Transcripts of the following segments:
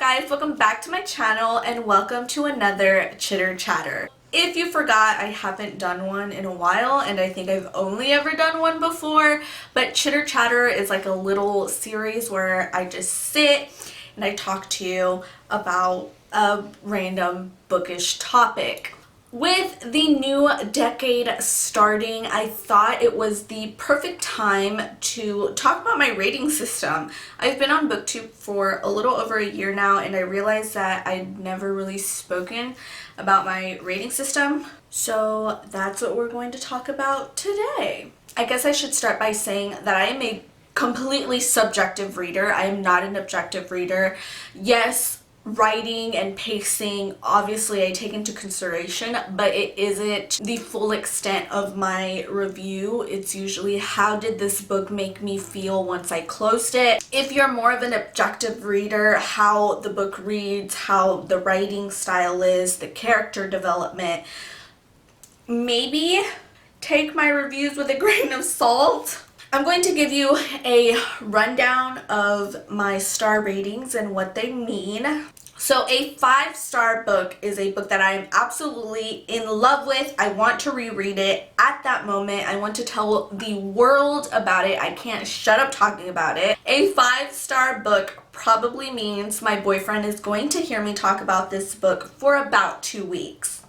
guys, welcome back to my channel and welcome to another chitter chatter. If you forgot, I haven't done one in a while and I think I've only ever done one before, but chitter chatter is like a little series where I just sit and I talk to you about a random bookish topic. With the new decade starting, I thought it was the perfect time to talk about my rating system. I've been on BookTube for a little over a year now, and I realized that I'd never really spoken about my rating system. So that's what we're going to talk about today. I guess I should start by saying that I am a completely subjective reader. I am not an objective reader. Yes, writing and pacing, obviously I take into consideration, but it isn't the full extent of my review. It's usually how did this book make me feel once I closed it. If you're more of an objective reader, how the book reads, how the writing style is, the character development, maybe take my reviews with a grain of salt. I'm going to give you a rundown of my star ratings and what they mean. So a 5-star book is a book that I am absolutely in love with. I want to reread it at that moment. I want to tell the world about it. I can't shut up talking about it. A 5-star book probably means my boyfriend is going to hear me talk about this book for about 2 weeks.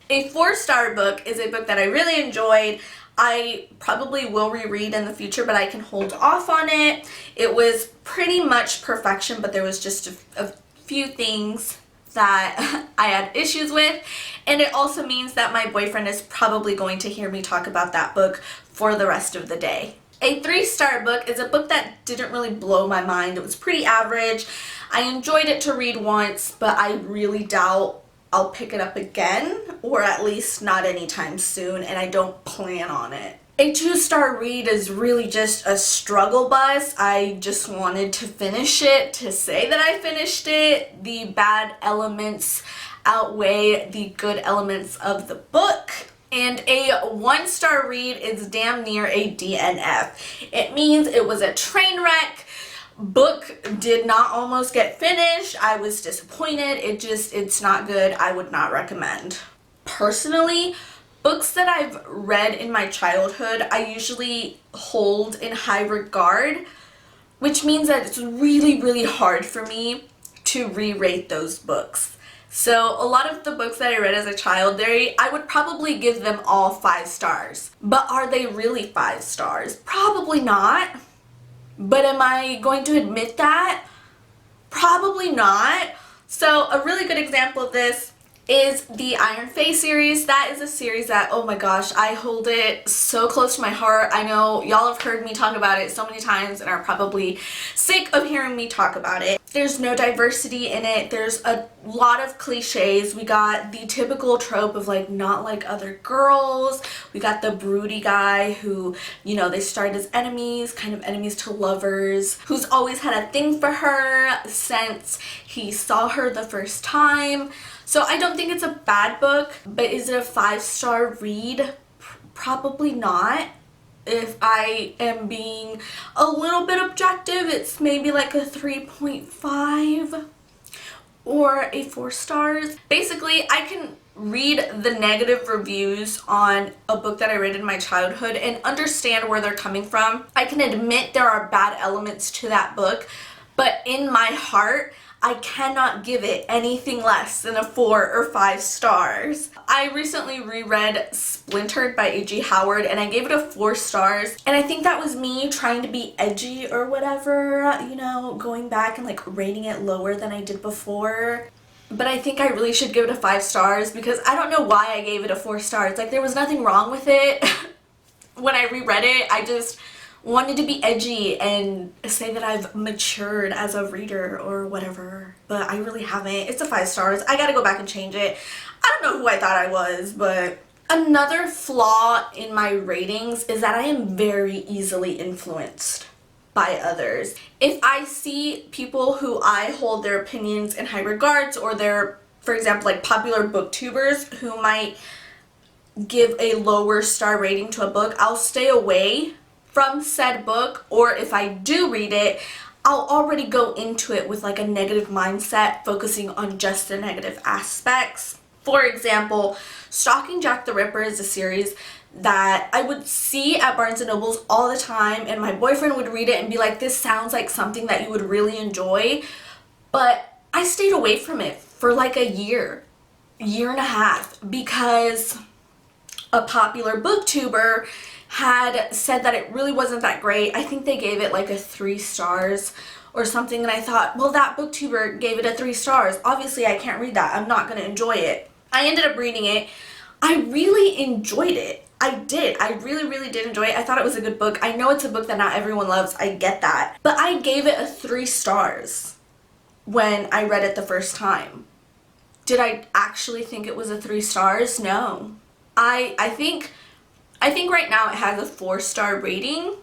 A 4-star book is a book that I really enjoyed. I probably will reread in the future, but I can hold off on it. It was pretty much perfection, but there was just a few things that I had issues with. And it also means that my boyfriend is probably going to hear me talk about that book for the rest of the day. A 3-star book is a book that didn't really blow my mind. It was pretty average. I enjoyed it to read once, but I really doubt I'll pick it up again, or at least not anytime soon, and I don't plan on it. A 2-star read is really just a struggle bus. I just wanted to finish it to say that I finished it. The bad elements outweigh the good elements of the book. And a 1-star read is damn near a DNF. It means it was a train wreck. Book did not almost get finished. I was disappointed. It's not good. I would not recommend. Personally, books that I've read in my childhood, I usually hold in high regard, which means that it's really, really hard for me to re-rate those books. So a lot of the books that I read as a child, I would probably give them all 5 stars. But are they really 5 stars? Probably not. But am I going to admit that? Probably not. So a really good example of this is the Iron Fae series. That is a series that, oh my gosh, I hold it so close to my heart. I know y'all have heard me talk about it so many times and are probably sick of hearing me talk about it. There's no diversity in it. There's a lot of cliches. We got the typical trope of like not like other girls. We got the broody guy who, you know, they started as enemies, kind of enemies to lovers, who's always had a thing for her since he saw her the first time. So I don't think it's a bad book, but is it a 5-star read? Probably not. If I am being a little bit objective, it's maybe like a 3.5 or a 4 stars. Basically, I can read the negative reviews on a book that I read in my childhood and understand where they're coming from. I can admit there are bad elements to that book, but in my heart, I cannot give it anything less than a 4 or 5 stars. I recently reread Splintered by A.G. Howard and I gave it a 4 stars. And I think that was me trying to be edgy or whatever, you know, going back and like rating it lower than I did before. But I think I really should give it a 5 stars because I don't know why I gave it a 4 stars. Like there was nothing wrong with it. When I reread it, I just wanted to be edgy and say that I've matured as a reader or whatever, but I really haven't. It's a 5 stars. I gotta go back and change it. I don't know who I thought I was, but another flaw in my ratings is that I am very easily influenced by others. If I see people who I hold their opinions in high regards, or they're, for example, like popular booktubers who might give a lower star rating to a book, I'll stay away from said book, or if I do read it, I'll already go into it with like a negative mindset, focusing on just the negative aspects. For example, Stalking Jack the Ripper is a series that I would see at Barnes & Noble's all the time, and my boyfriend would read it and be like, this sounds like something that you would really enjoy. But I stayed away from it for like a year and a half, because a popular booktuber had said that it really wasn't that great. I think they gave it like a 3 stars or something, and I thought, well, that booktuber gave it a 3 stars. Obviously, I can't read that. I'm not going to enjoy it. I ended up reading it. I really enjoyed it. I did. I really, really did enjoy it. I thought it was a good book. I know it's a book that not everyone loves. I get that. But I gave it a 3 stars when I read it the first time. Did I actually think it was a 3 stars? No. I think right now it has a 4-star rating.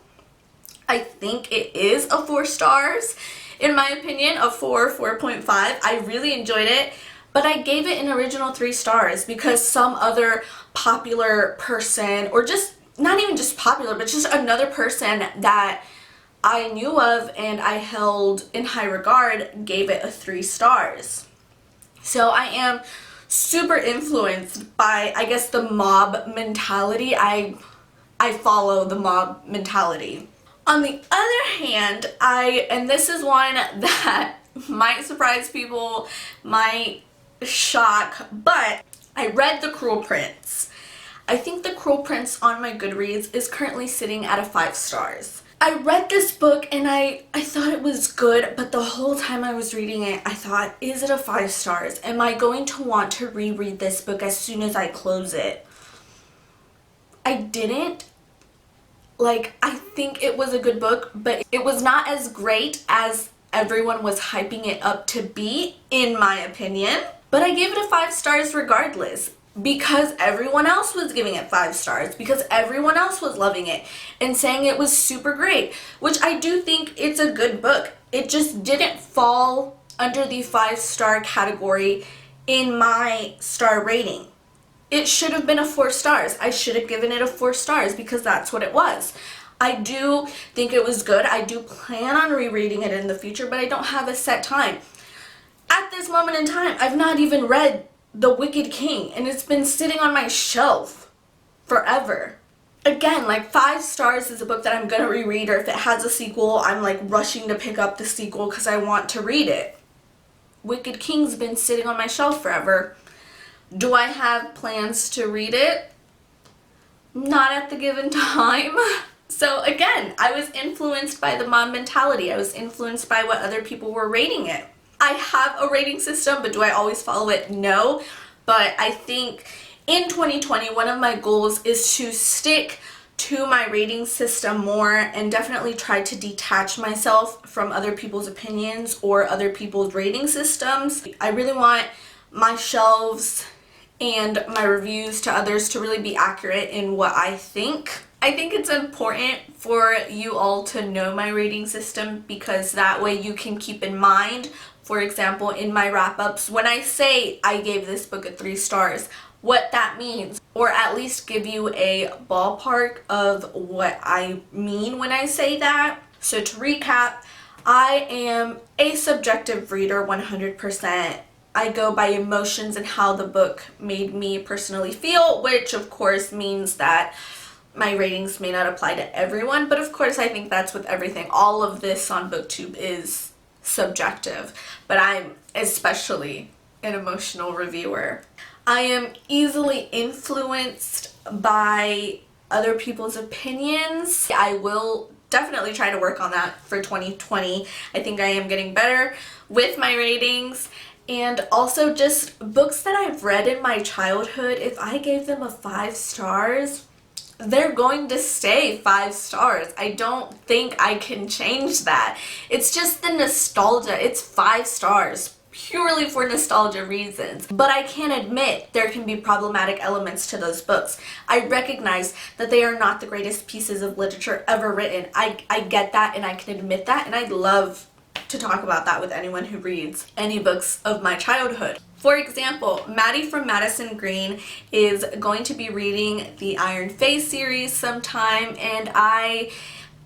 I think it is a 4 stars. In my opinion, a 4.5. I really enjoyed it, but I gave it an original 3 stars because some other popular person, or just not even just popular, but just another person that I knew of and I held in high regard, gave it a 3 stars. So I am super influenced by, I guess, the mob mentality. I follow the mob mentality. On the other hand, and this is one that might surprise people, might shock, but I read The Cruel Prince. I think The Cruel Prince on my Goodreads is currently sitting at a 5 stars. I read this book and I thought it was good, but the whole time I was reading it, I thought, is it a 5 stars? Am I going to want to reread this book as soon as I close it? I didn't. Like, I think it was a good book, but it was not as great as everyone was hyping it up to be, in my opinion. But I gave it a 5 stars regardless, because everyone else was giving it 5 stars, because everyone else was loving it and saying it was super great, which I do think it's a good book. It just didn't fall under the 5-star category in my star rating. It should have been a 4 stars. I should have given it a 4 stars because that's what it was. I do think it was good. I do plan on rereading it in the future, but I don't have a set time. At this moment in time, I've not even read The Wicked King, and it's been sitting on my shelf forever. Again, like 5 stars is a book that I'm gonna reread, or if it has a sequel, I'm like rushing to pick up the sequel because I want to read it. Wicked King's been sitting on my shelf forever. Do I have plans to read it? Not at the given time. So again, I was influenced by the mob mentality. I was influenced by what other people were rating it. I have a rating system, but do I always follow it? No. But I think in 2020, one of my goals is to stick to my rating system more and definitely try to detach myself from other people's opinions or other people's rating systems. I really want my shelves and my reviews to others to really be accurate in what I think. I think it's important for you all to know my rating system because that way you can keep in mind, for example, in my wrap-ups, when I say I gave this book a 3 stars, what that means, or at least give you a ballpark of what I mean when I say that. So to recap, I am a subjective reader 100%. I go by emotions and how the book made me personally feel, which of course means that my ratings may not apply to everyone, but of course I think that's with everything. All of this on BookTube is subjective, but I'm especially an emotional reviewer. I am easily influenced by other people's opinions. I will definitely try to work on that for 2020. I think I am getting better with my ratings. And also just books that I've read in my childhood, if I gave them a 5 stars, they're going to stay 5 stars. I don't think I can change that. It's just the nostalgia. It's 5 stars purely for nostalgia reasons. But I can admit there can be problematic elements to those books. I recognize that they are not the greatest pieces of literature ever written. I get that and I can admit that, and I'd love to talk about that with anyone who reads any books of my childhood. For example, Maddie from Madison Green is going to be reading the Iron Face series sometime, and I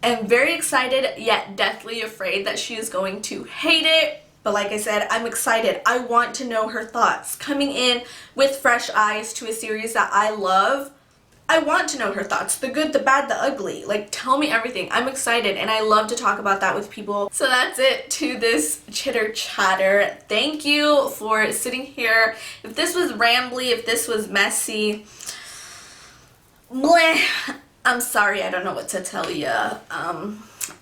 am very excited yet deathly afraid that she is going to hate it. But like I said, I'm excited. I want to know her thoughts. Coming in with fresh eyes to a series that I love, I want to know her thoughts. The good, the bad, the ugly. Like, tell me everything. I'm excited and I love to talk about that with people. So that's it to this chitter chatter. Thank you for sitting here. If this was rambly, if this was messy, bleh, I'm sorry, I don't know what to tell you.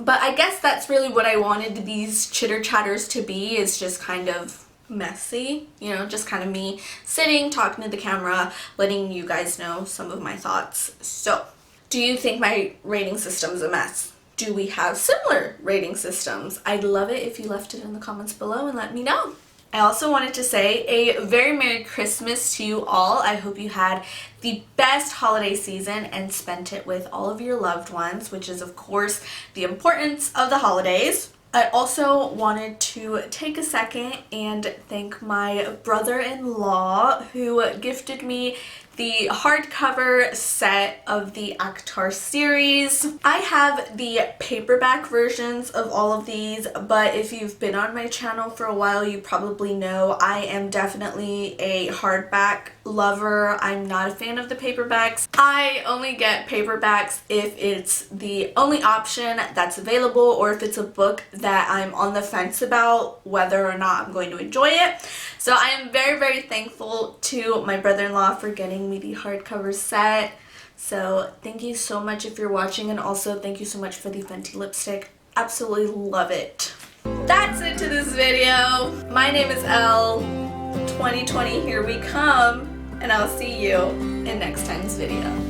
But I guess that's really what I wanted these chitter chatters to be, is just kind of messy, you know, just kind of me sitting, talking to the camera, letting you guys know some of my thoughts. So, do you think my rating system's a mess? Do we have similar rating systems? I'd love it if you left it in the comments below and let me know. I also wanted to say a very Merry Christmas to you all. I hope you had the best holiday season and spent it with all of your loved ones, which is of course the importance of the holidays. I also wanted to take a second and thank my brother-in-law who gifted me the hardcover set of the Actar series. I have the paperback versions of all of these, but if you've been on my channel for a while, you probably know I am definitely a hardback lover. I'm not a fan of the paperbacks. I only get paperbacks if it's the only option that's available, or if it's a book that I'm on the fence about whether or not I'm going to enjoy it. So I am very, very thankful to my brother-in-law for getting me the hardcover set. So thank you so much if you're watching, and also thank you so much for the Fenty lipstick. Absolutely love it. That's it to this video. My name is Elle. 2020, here we come, and I'll see you in next time's video.